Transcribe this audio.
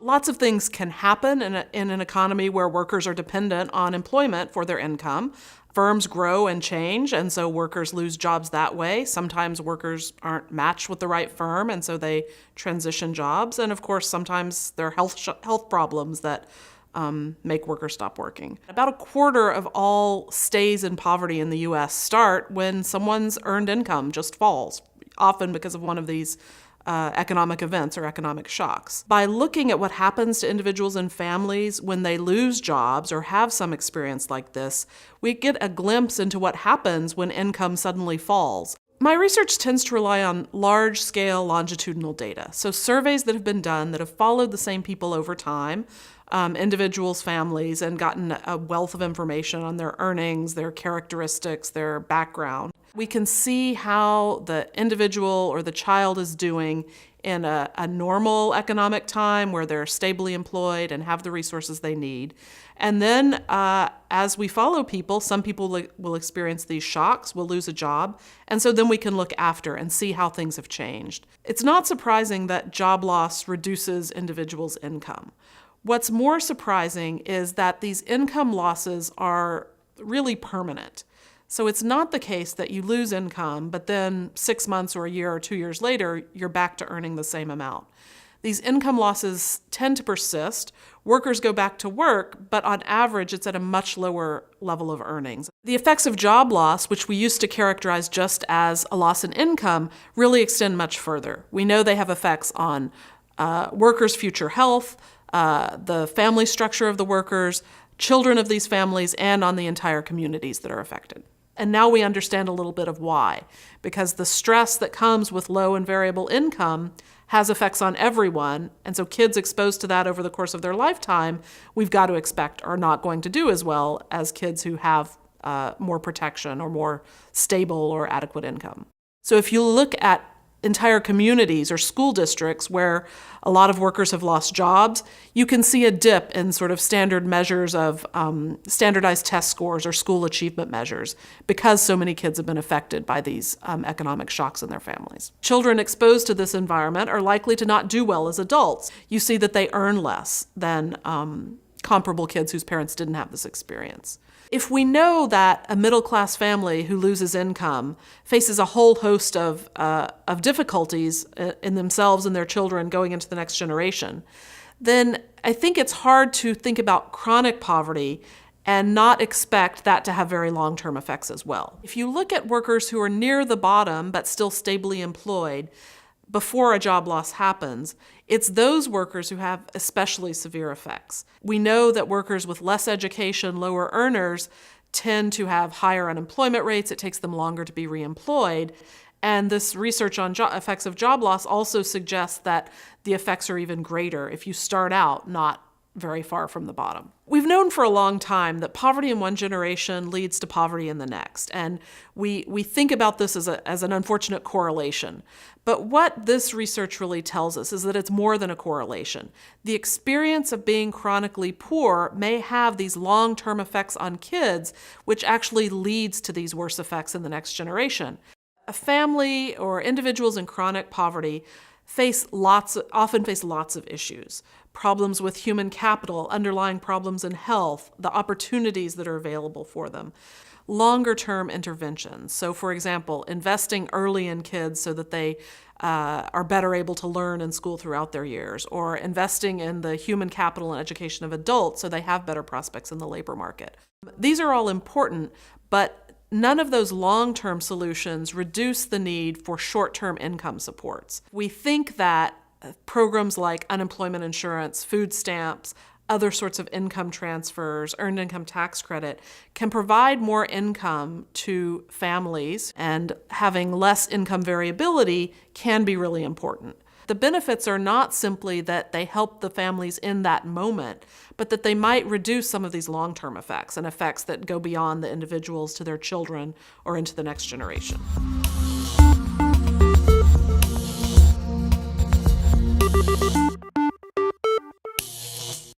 Lots of things can happen in an economy where workers are dependent on employment for their income. Firms grow and change, and so workers lose jobs that way. Sometimes workers aren't matched with the right firm, and so they transition jobs. And of course, sometimes there are health problems that make workers stop working. About a quarter of all stays in poverty in the U.S. start when someone's earned income just falls, often because of one of these economic events or economic shocks. By looking at what happens to individuals and families when they lose jobs or have some experience like this, we get a glimpse into what happens when income suddenly falls. My research tends to rely on large-scale longitudinal data, so surveys that have been done that have followed the same people over time, individuals, families, and gotten a wealth of information on their earnings, their characteristics, their background. We can see how the individual or the child is doing in a normal economic time where they're stably employed and have the resources they need. And then as we follow people, some people will experience these shocks, will lose a job, and so then we can look after and see how things have changed. It's not surprising that job loss reduces individuals' income. What's more surprising is that these income losses are really permanent. So it's not the case that you lose income, but then 6 months or a year or 2 years later, you're back to earning the same amount. These income losses tend to persist. Workers go back to work, but on average, it's at a much lower level of earnings. The effects of job loss, which we used to characterize just as a loss in income, really extend much further. We know they have effects on workers' future health, the family structure of the workers, children of these families, and on the entire communities that are affected. And now we understand a little bit of why, because the stress that comes with low and variable income has effects on everyone, and so kids exposed to that over the course of their lifetime, we've got to expect are not going to do as well as kids who have more protection or more stable or adequate income. So if you look at entire communities or school districts where a lot of workers have lost jobs, you can see a dip in sort of standard measures of standardized test scores or school achievement measures because so many kids have been affected by these economic shocks in their families. Children exposed to this environment are likely to not do well as adults. You see that they earn less than comparable kids whose parents didn't have this experience. If we know that a middle-class family who loses income faces a whole host of difficulties in themselves and their children going into the next generation, then I think it's hard to think about chronic poverty and not expect that to have very long-term effects as well. If you look at workers who are near the bottom but still stably employed before a job loss happens, it's those workers who have especially severe effects. We know that workers with less education, lower earners, tend to have higher unemployment rates. It takes them longer to be reemployed. And this research on effects of job loss also suggests that the effects are even greater if you start out not very far from the bottom. We've known for a long time that poverty in one generation leads to poverty in the next, and we think about this as an unfortunate correlation. But what this research really tells us is that it's more than a correlation. The experience of being chronically poor may have these long-term effects on kids, which actually leads to these worse effects in the next generation. A family or individuals in chronic poverty often face lots of issues. Problems with human capital, underlying problems in health, the opportunities that are available for them. Longer-term interventions. So, for example, investing early in kids so that they are better able to learn in school throughout their years, or investing in the human capital and education of adults so they have better prospects in the labor market. These are all important, but none of those long-term solutions reduce the need for short-term income supports. We think that programs like unemployment insurance, food stamps, other sorts of income transfers, earned income tax credit can provide more income to families, and having less income variability can be really important. The benefits are not simply that they help the families in that moment, but that they might reduce some of these long-term effects and effects that go beyond the individuals to their children or into the next generation.